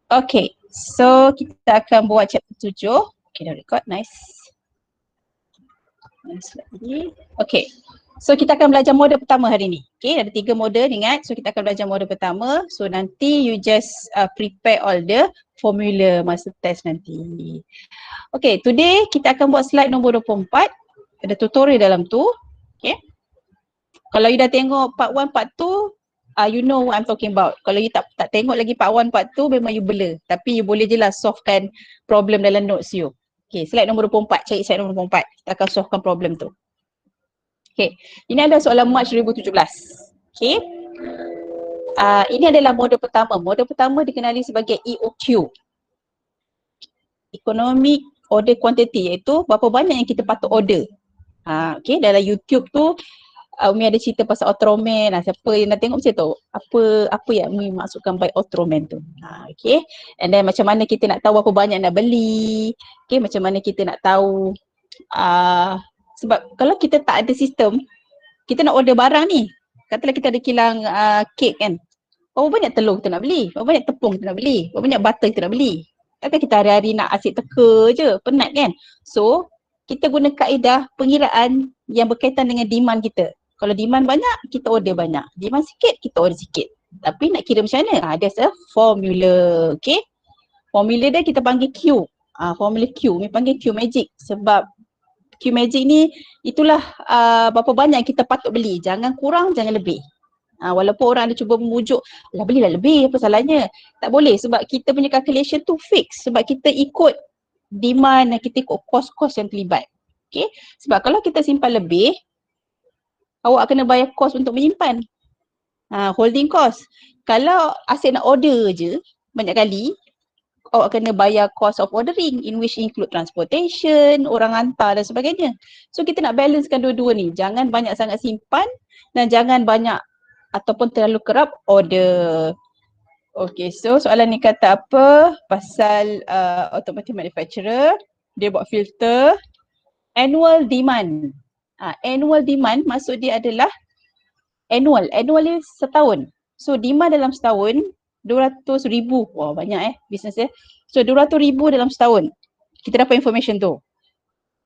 Okay, so kita akan buat chapter 7. Okay, dah record, nice. Nice lagi. Okay, so kita akan belajar model pertama hari ni. Okay, ada 3 model, ingat. So kita akan belajar model pertama. So nanti you just prepare all the formula masa test nanti. Okay, today kita akan buat slide nombor 24. Ada tutorial dalam tu. Okay. Kalau you dah tengok part 1, part 2, you know what I'm talking about. Kalau you tak tengok lagi part 1, part 2, memang you blur. Tapi you boleh je lah solvekan problem dalam notes you. Okay, slide nombor 24. Cari slide nombor 24. Kita akan solvekan problem tu. Okay, ini adalah soalan Mac 2017. Okay. Ini adalah model pertama. Model pertama dikenali sebagai EOQ. Economic Order Quantity, iaitu berapa banyak yang kita patut order. Okay, dalam YouTube tu Umi ada cerita pasal Ultraman. Siapa yang dah tengok macam tu? Apa yang Umi maksudkan by Ultraman tu? Okay. And then macam mana kita nak tahu berapa banyak nak beli. Okay, macam mana kita nak tahu. Sebab kalau kita tak ada sistem, kita nak order barang ni. Katalah kita ada kilang kek kan. Berapa banyak telur kita nak beli? Berapa banyak tepung kita nak beli? Berapa banyak butter kita nak beli? Takkan kita hari-hari nak asyik teka je. Penat kan? So, kita guna kaedah pengiraan yang berkaitan dengan demand kita. Kalau demand banyak, kita order banyak. Demand sikit, kita order sikit. Tapi nak kira macam mana? There's a formula. Okay? Formula dia kita panggil Q. Formula Q. Ni panggil Q magic. Sebab Q magic ni itulah berapa banyak kita patut beli. Jangan kurang, jangan lebih. Walaupun orang ada cuba memujuk, lah belilah lebih, apa salahnya? Tak boleh sebab kita punya calculation tu fix. Sebab kita ikut demand dan kita ikut kos-kos yang terlibat. Okay? Sebab kalau kita simpan lebih, awak kena bayar kos untuk menyimpan. Holding cost. Kalau asyik nak order je banyak kali, awak kena bayar cost of ordering in which include transportation, orang hantar dan sebagainya. So kita nak balancekan dua-dua ni. Jangan banyak sangat simpan dan jangan banyak ataupun terlalu kerap order. Okay, so soalan ni kata apa? Pasal automotive manufacturer, dia buat filter annual demand. Annual demand maksud dia adalah annual. Annual ni setahun. So demand dalam setahun 200,000. Wah banyak bisnes dia. So 200,000 dalam setahun. Kita dapat information tu.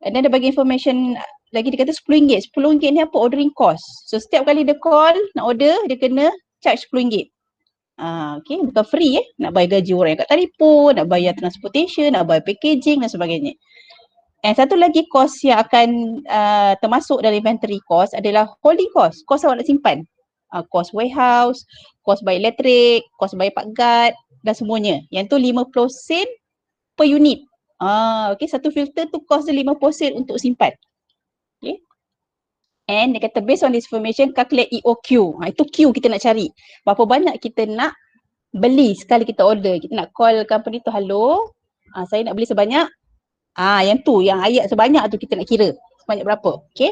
And then dia bagi information lagi, dia kata RM10. RM10 ni apa? Ordering cost. So setiap kali dia call nak order, dia kena charge RM10. Okay, bukan free Nak bayar gaji orang yang kat telefon, nak bayar transportation, nak bayar packaging dan sebagainya. And satu lagi cost yang akan termasuk dalam inventory cost adalah holding cost. Cost awak nak simpan. Cost warehouse, cost bayar elektrik, cost bayar part guard dan semuanya. Yang tu 50 sen per unit. Okay, satu filter tu cost dia 50 sen untuk simpan. Okay. And dia kata based on this information, calculate EOQ. Itu Q kita nak cari. Berapa banyak kita nak beli sekali kita order. Kita nak call company tu, hello, saya nak beli sebanyak. Yang tu, yang ayat sebanyak tu kita nak kira. Sebanyak berapa. Okay.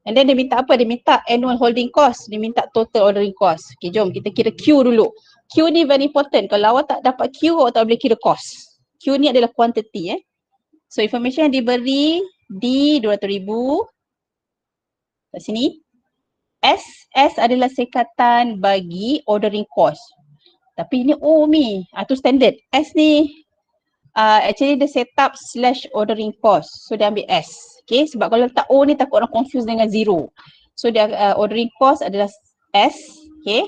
And then dia minta apa? Dia minta annual holding cost. Dia minta total ordering cost. Okay, jom kita kira Q dulu. Q ni very important. Kalau awak tak dapat Q, awak tak boleh kira cost. Q ni adalah quantity. So information yang diberi di 200,000. Kat sini. S adalah sekatan bagi ordering cost. Tapi ini O ni. Tu standard. S ni actually the setup / ordering cost. So dia ambil S. Okay, sebab kalau letak O ni takut orang confuse dengan zero. So dia ordering cost adalah S. Okay.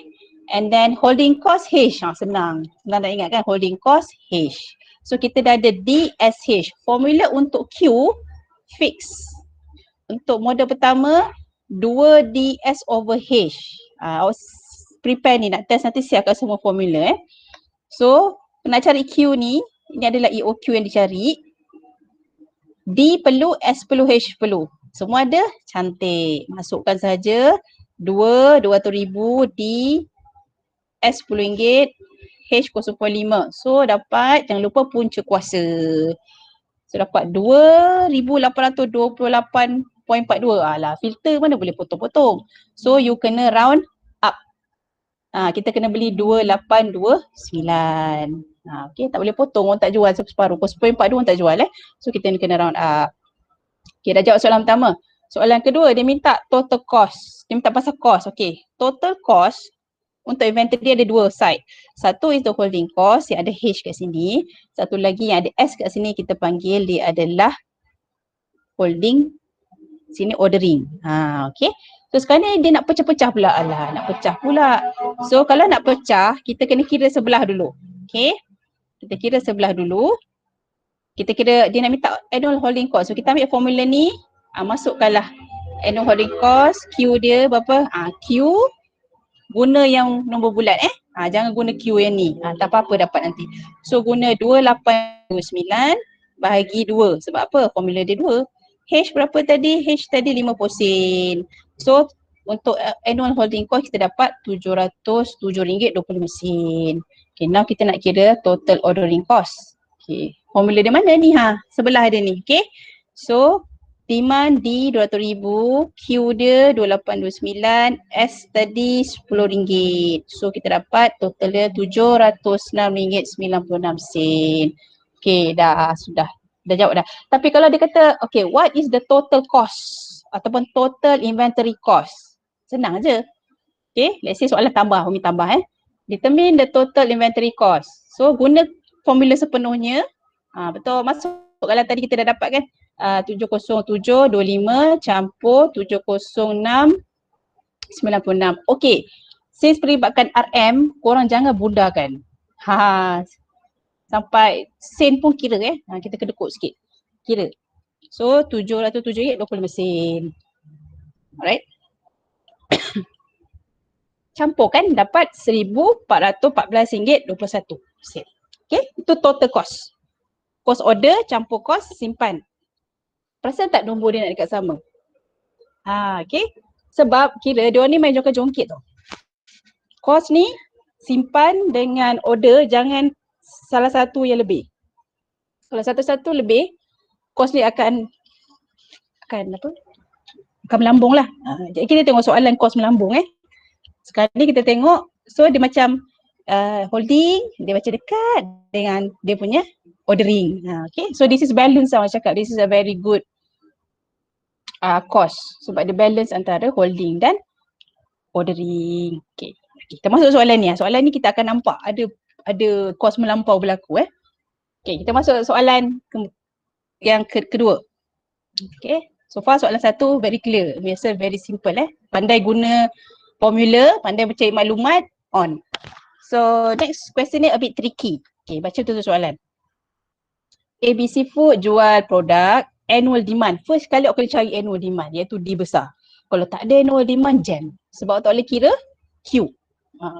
And then holding cost H. Senang. Senang nak ingat kan, holding cost H. So kita dah ada DSH. Formula untuk Q fix. Untuk model pertama 2DS over H. Awak prepare ni nak test nanti siapkan semua formula So nak cari Q ni, ini adalah EOQ yang dicari. D perlu, S perlu, H perlu. Semua ada, cantik. Masukkan saja 200,000 D, S RM10, H 0.5. So dapat, jangan lupa punca kuasa. So dapat 2,828.42. Alah, filter mana boleh potong-potong. So you kena round up. Kita kena beli 2,829. Okay, tak boleh potong, orang tak jual separuh. 0.42 orang tak jual So kita kena round up. Okay, dah jawab soalan pertama. Soalan kedua, dia minta total cost. Dia minta pasal cost. Okay, total cost untuk inventory ada dua side. Satu is the holding cost yang ada H kat sini. Satu lagi yang ada S kat sini kita panggil dia adalah holding, sini ordering. Okay. So sekarang ni dia nak pecah-pecah pula. Alah, nak pecah pula. So kalau nak pecah, kita kena kira sebelah dulu. Okay. Kita kira sebelah dulu. Kita kira dia nak minta annual holding cost. So kita ambil formula ni, masukkanlah annual holding cost, Q dia berapa? Q guna yang nombor bulat jangan guna Q yang ni. Tak apa-apa dapat nanti. So guna 2829 bahagi 2. Sebab apa? Formula dia 2. H berapa tadi? H tadi 50 sen. So untuk annual holding cost kita dapat RM707.25. Okay, now kita nak kira total ordering cost. Okay, formula dia mana ni? Sebelah dia ni. Okay, so demand di RM200,000, Q dia 2829, S tadi RM10. So kita dapat total dia RM706.96. Okay, sudah jawab dah. Tapi kalau dia kata, okay, what is the total cost ataupun total inventory cost? Senang je. Okay, let's say soalan tambah, Umi tambah Determine the total inventory cost. So guna formula sepenuhnya. Betul, masuk kalau tadi kita dah dapat kan. 70725 campur 706.96. Okay, since peribatkan RM, korang jangan budahkan. Sampai sen pun kira kita kedekut sikit. Kira. So RM707.25. Alright. Campur kan dapat RM1,414.21. Okay, itu total cost. Cost order campur cost simpan. Perasan tak nombor dia nak dekat sama? Okay. Sebab kira dia ni main jongkit-jongkit tau. Cost ni simpan dengan order jangan salah satu yang lebih. Kalau satu-satu lebih, cost ni akan apa? Akan melambung lah. Jadi kita tengok soalan cost melambung Sekarang ni kita tengok, so dia macam holding, dia macam dekat dengan dia punya ordering. Okay, so this is balance lah, cakap this is a very good cost sebab dia balance antara holding dan ordering. Okay, kita masuk soalan ni. Soalan ni kita akan nampak ada cost melampau berlaku Okay, kita masuk soalan yang kedua. Okay, so far soalan satu very clear, biasa very simple pandai guna formula, pandai mencari maklumat, on. So next question ni a bit tricky. Okay, baca tu soalan. ABC Food jual produk annual demand. First kali awak kena cari annual demand, iaitu D besar. Kalau tak ada annual demand, jam. Sebab awak tak boleh kira Q.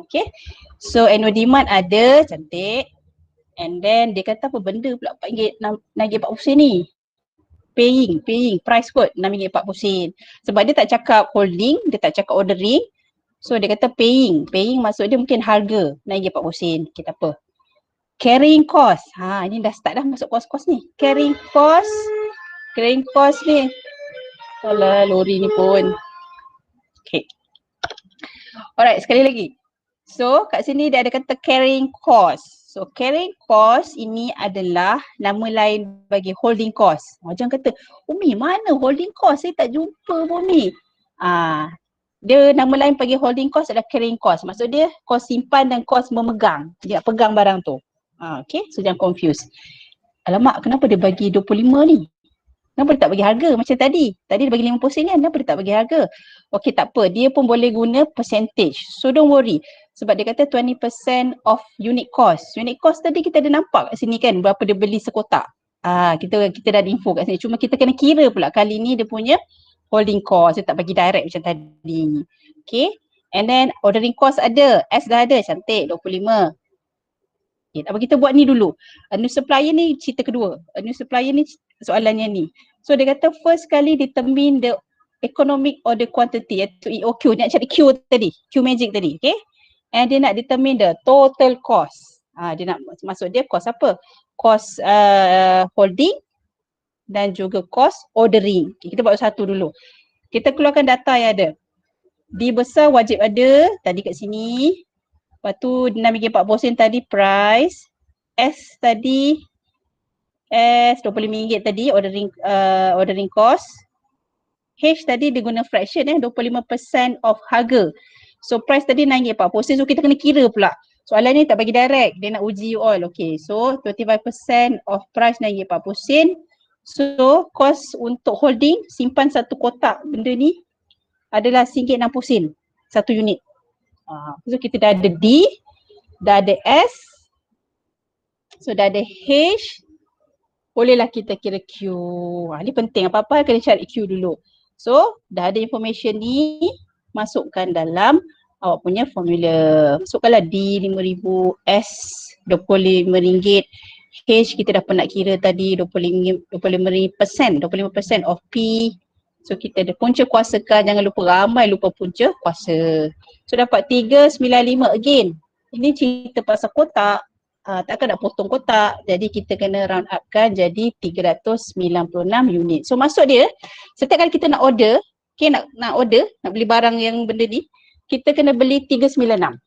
Okay. So annual demand ada, cantik. And then dia kata apa benda pula RM4.40 ni. Paying, price quote RM6.40. Sebab dia tak cakap holding, dia tak cakap ordering. So dia kata paying maksud dia mungkin harga RM6.40. Okay, tak apa. Carrying cost. Ini dah start dah masuk kos-kos ni. Carrying cost ni. Alah, lori ni pun. Okay. Alright, sekali lagi. So kat sini dia ada kata carrying cost. So carrying cost ini adalah nama lain bagi holding cost. Jangan kata, Umi mana holding cost? Saya tak jumpa pun Umi. Dia nama lain bagi holding cost adalah carrying cost. Maksud dia kos simpan dan kos memegang. Dia pegang barang tu. Okay, so jangan confuse. Alamak, kenapa dia bagi 25 ni? Kenapa dia tak bagi harga macam tadi? Tadi dia bagi 50 sen kan? Kenapa dia tak bagi harga? Okay, tak apa. Dia pun boleh guna percentage. So don't worry. Sebab dia kata 20% of unit cost. Unit cost tadi kita ada nampak kat sini kan berapa dia beli sekotak. Kita dah ada info kat sini. Cuma kita kena kira pula kali ni dia punya holding cost. Dia tak bagi direct macam tadi. Okay. And then ordering cost ada. S dah ada. Cantik. 25. Okay, tak apa, kita buat ni dulu. A new supplier ni cerita kedua. A new supplier ni soalannya ni. So dia kata first kali determine the economic order quantity iaitu EOQ. Dia nak cari Q tadi. Q magic tadi. Okay. And dia nak determine the total cost. Dia nak maksud dia cost apa? Cost holding dan juga cost ordering. Okay, kita buat satu dulu. Kita keluarkan data yang ada. D besar wajib ada tadi kat sini. Lepas tu RM6.40 tadi price. S tadi RM25 tadi ordering cost. H tadi dia guna fraction 25% of harga. So price tadi RM9.40. So kita kena kira pula. Soalan ni tak bagi direct. Dia nak uji you all. Okay. So 25% of price RM9.40. So cost untuk holding simpan satu kotak benda ni adalah RM1.60 satu unit. So kita dah ada D, dah ada S, so dah ada H, bolehlah kita kira Q. Ni penting, apa-apa kena cari Q dulu. So dah ada information ni, masukkan dalam awak punya formula. Masukkanlah D RM5,000, S RM25, H kita dah pernah kira tadi 25% of P. So kita ada punca kuasakan, jangan lupa, ramai lupa punca kuasa. So dapat 395 again. Ini cerita pasal kotak, takkan nak potong kotak. Jadi kita kena round upkan jadi 396 unit. So maksud dia, setiap kali kita nak order, okay, nak order, nak beli barang yang benda ni, kita kena beli 396.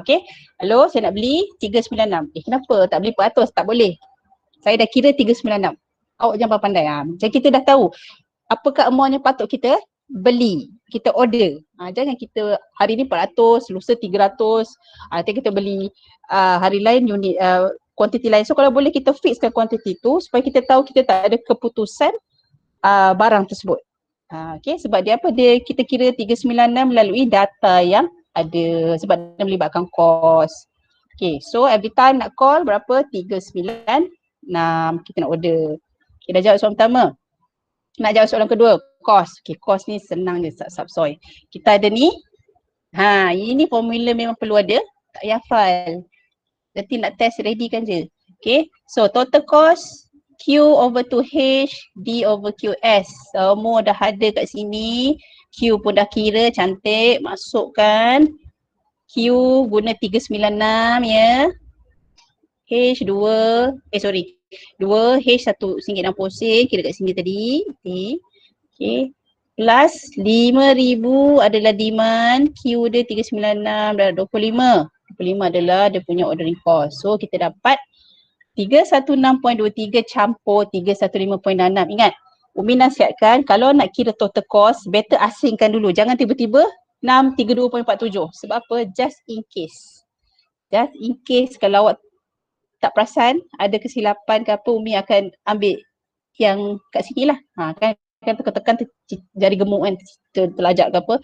Okay, hello, saya nak beli 396. Kenapa tak beli per atus? Tak boleh. Saya dah kira 396. Awak jangan pandai. Jadi kita dah tahu apakah amount yang patut kita beli, kita order. Jangan kita hari ni 400, lusa 300, nanti kita beli hari lain unit, kuantiti lain. So kalau boleh kita fixkan kuantiti tu supaya kita tahu kita tak ada keputusan barang tersebut. Okay, sebab dia apa, kita kira 396 melalui data yang ada, sebab dia melibatkan kos. Okay, so every time nak call berapa? 396, kita nak order. Okay, dah jawab soalan pertama. Nak jawab soalan kedua, kos. Okay, kos ni senang je, subsoil. Kita ada ni, ini formula memang perlu ada, tak payah hafal. Nanti nak test ready kan je. Okay, so total cost Q over 2H, D over QS. Semua dah ada kat sini. Q pun dah kira, cantik, masukkan. Q guna 396 ya. H 2, 2, H RM1.60, kira kat sini tadi. Okay. Plus 5,000 adalah demand, Q dia 396 dah 25. 25 adalah dia punya ordering cost. So kita dapat 316.23 campur 315.66. Ingat, Umi nasihatkan kalau nak kira total cost, better asingkan dulu. Jangan tiba-tiba 632.47. Sebab apa? Just in case. Just in case kalau awak tak perasan, ada kesilapan ke apa, Umi akan ambil yang kat sini lah. Kan tekan-tekan jari gemuk kan, terlajak ke apa.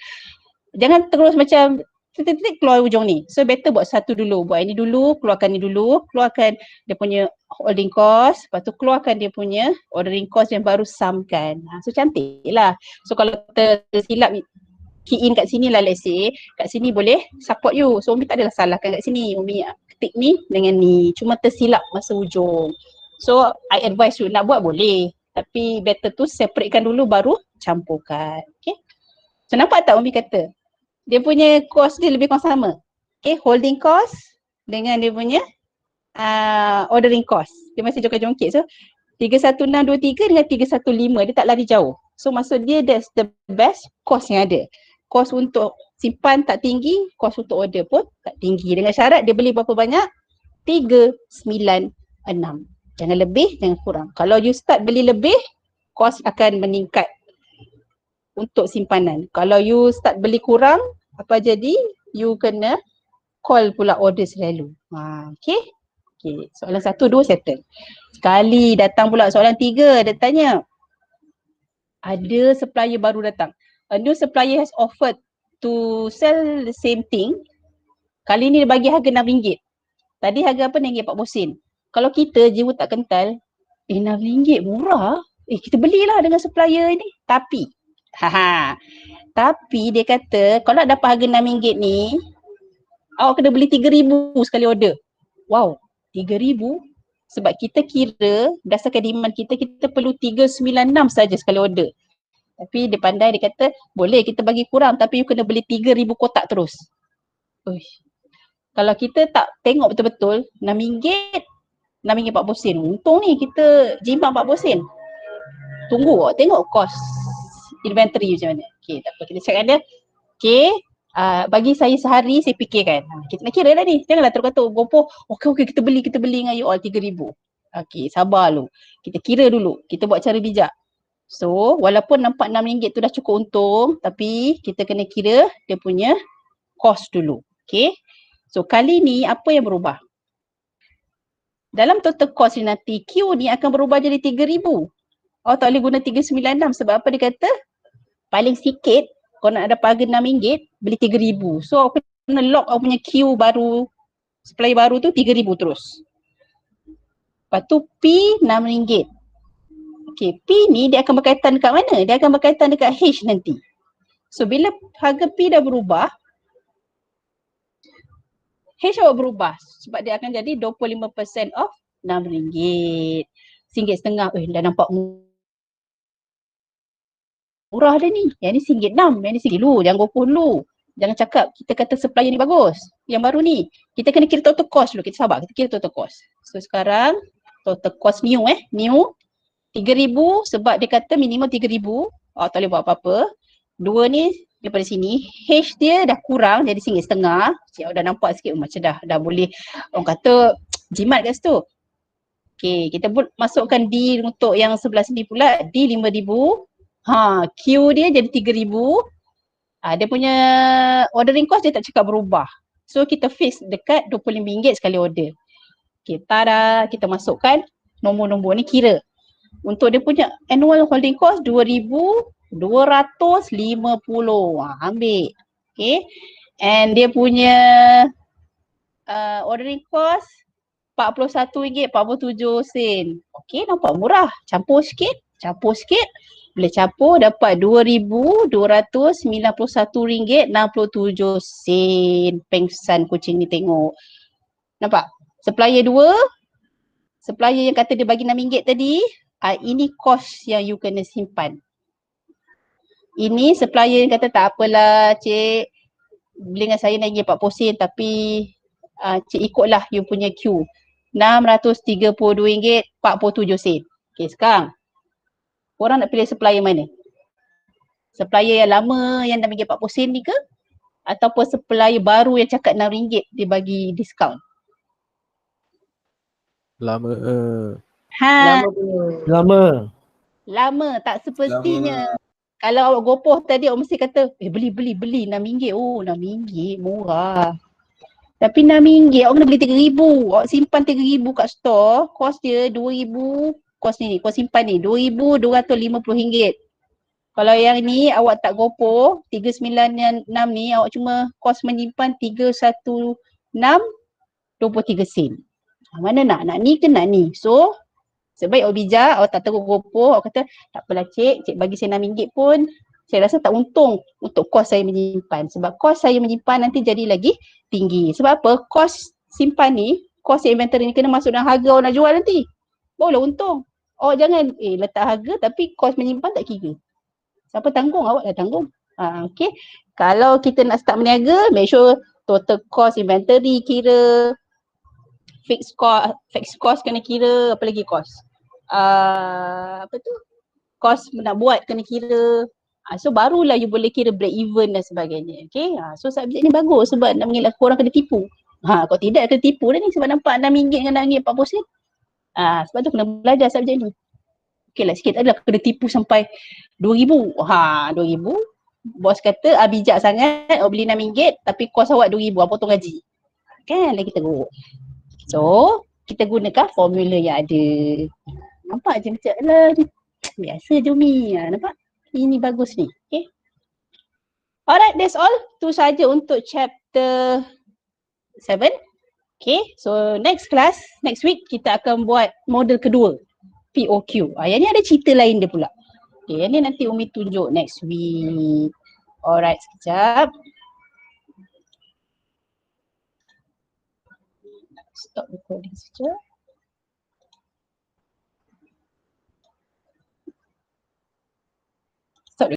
Jangan terus macam titik-titik keluar ujung ni. So better buat satu dulu. Buat ini dulu, keluarkan ni dulu, keluarkan dia punya holding cost, lepas tu keluarkan dia punya ordering cost yang baru sumkan. So cantik lah. So kalau tersilap key in kat sini lah, let's say, kat sini boleh support you. So Umi tak adalah salahkan kat sini. Umi ketik ni dengan ni. Cuma tersilap masa ujung. So I advise you, nak buat boleh. Tapi better tu separatekan dulu baru campurkan. Okay. So nampak tak Umi kata? Dia punya cost dia lebih kurang sama. Okay, holding cost dengan dia punya ordering cost. Dia masih jongkit-jongkit. So 31623 dengan 315 dia tak lari jauh. So maksud dia that's the best cost yang ada. Cost untuk simpan tak tinggi, cost untuk order pun tak tinggi. Dengan syarat dia beli berapa banyak? 396. Jangan lebih, jangan kurang. Kalau you start beli lebih, cost akan meningkat untuk simpanan. Kalau you start beli kurang, apa jadi? You kena call pula order selalu. Okay. Okay. Soalan 1, 2 settle. Sekali datang pula soalan 3, dia tanya. Ada supplier baru datang. A new supplier has offered to sell the same thing. Kali ni dia bagi harga RM6. Tadi harga apa? RM6.40. Kalau kita jiwa tak kental, RM6 murah. Kita belilah dengan supplier ni. Tapi dia kata kalau nak dapat harga RM6 ni, awak kena beli RM3,000 sekali order. Wow, RM3,000? Sebab kita kira berdasarkan demand kita, kita perlu 396 saja sekali order. Tapi dia pandai, dia kata boleh kita bagi kurang tapi you kena beli 3,000 kotak terus. Uish. Kalau kita tak tengok betul-betul, RM6, RM6.40. Untung ni kita jimat RM40. Tunggu awak tengok cost inventory macam mana. Okay, tak apa, kita cakap dia. Okay, bagi saya sehari saya fikirkan. Kita nak kira lah ni. Janganlah terus kata gopoh, okay kita beli dengan you all 3,000. Okay, sabar dulu. Kita kira dulu. Kita buat cara bijak. So walaupun nampak RM6 tu dah cukup untung, tapi kita kena kira dia punya cost dulu. Okay. So kali ni apa yang berubah? Dalam total cost ni nanti Q ni akan berubah jadi RM3,000. Tak boleh guna 396 sebab apa dia kata? Paling sikit kau nak dapat harga RM6 beli RM3,000. So aku kena lock aku punya Q baru, supply baru tu RM3,000 terus. Lepas tu P RM6. Okay, P ni dia akan berkaitan dekat mana? Dia akan berkaitan dekat H nanti. So bila harga P dah berubah, H awak berubah sebab dia akan jadi 25% off RM6. RM1.50. Dah nampak murah dah ni. Yang ni RM1.6, yang ni RM1 dulu. Jangan gopoh dulu. Jangan cakap kita kata supplier ni bagus. Yang baru ni. Kita kena kira total cost dulu. Kita sabar. Kita kira total cost. So sekarang total cost new new RM3,000 sebab dia kata minimum RM3,000. Tak boleh buat apa-apa. Dua ni daripada sini. H dia dah kurang jadi RM1.50. Cik dah nampak sikit macam dah boleh orang kata jimat kat situ. Okay, kita masukkan D untuk yang sebelah sini pula. D RM5,000. Q dia jadi RM3,000. Dia punya ordering cost dia tak cakap berubah. So kita fix dekat RM25 sekali order. Okay, tada, kita masukkan nombor-nombor ni kira. Untuk dia punya annual holding cost RM2,250. Ambil. Okay. And dia punya ordering cost RM41.47. Okay, nampak murah. Campur sikit. Boleh campur dapat RM2,291.67. Pengsan kucing ni tengok. Nampak? Supplier 2. Supplier yang kata dia bagi RM6 tadi. Ini cost yang you kena simpan. Ini supplier yang kata tak apalah cik. Beli dengan saya naik RM40 tapi cik ikutlah you punya Q. RM632.47. Okay, sekarang korang nak pilih supplier mana? Supplier yang lama yang dah bagi RM40 ni ke? Ataupun supplier baru yang cakap RM6 dia bagi diskaun? Lama. Lama, tak sepertinya. Kalau awak gopoh tadi awak mesti kata, beli RM6. Oh, RM6 murah. Tapi RM6 awak kena beli RM3,000. Awak simpan RM3,000 kat store, kos dia RM2,000. Kos simpan ni RM2,250. Kalau yang ni awak tak gopoh, 396 ni awak cuma kos menyimpan 316.23 sen. Mana nak ni ke nak ni? So, sebaik awak bijak, awak tak terus gopoh, awak kata, tak apalah cik bagi saya RM6 pun, saya rasa tak untung untuk kos saya menyimpan. Sebab kos saya menyimpan nanti jadi lagi tinggi. Sebab apa? Kos simpan ni, kos inventory ni kena masuk dalam harga awak nak jual nanti. Barulah untung. Awak jangan letak harga tapi kos menyimpan tak kira. Siapa tanggung? Awak dah tanggung. Okay. Kalau kita nak start berniaga, make sure total cost inventory kira, fixed cost kena kira, apa lagi cost? Cost nak buat kena kira. So barulah you boleh kira break even dan sebagainya. Okay. So subjek ni bagus sebab nak mengelak korang kena tipu. Kalau tidak kena tipu dah ni sebab nampak RM6 dengan RM40. Sebab tu kena belajar subjek ni. Okay lah sikit adalah kena tipu sampai RM2,000. RM2,000. Bos kata bijak sangat, awak beli RM6 tapi kos awak RM2,000, potong gaji. Kan lagi teruk. So, kita gunakan formula yang ada. Nampak je macam lah biasa je Umi. Nampak? Ini bagus ni. Okay. Alright, that's all. Tu saja untuk chapter 7. Okay, so next class, next week kita akan buat model kedua. POQ. Yang ni ada cerita lain dia pula. Okay, yang ni nanti Umi tunjuk next week. Alright, sekejap. Stop recording sekejap.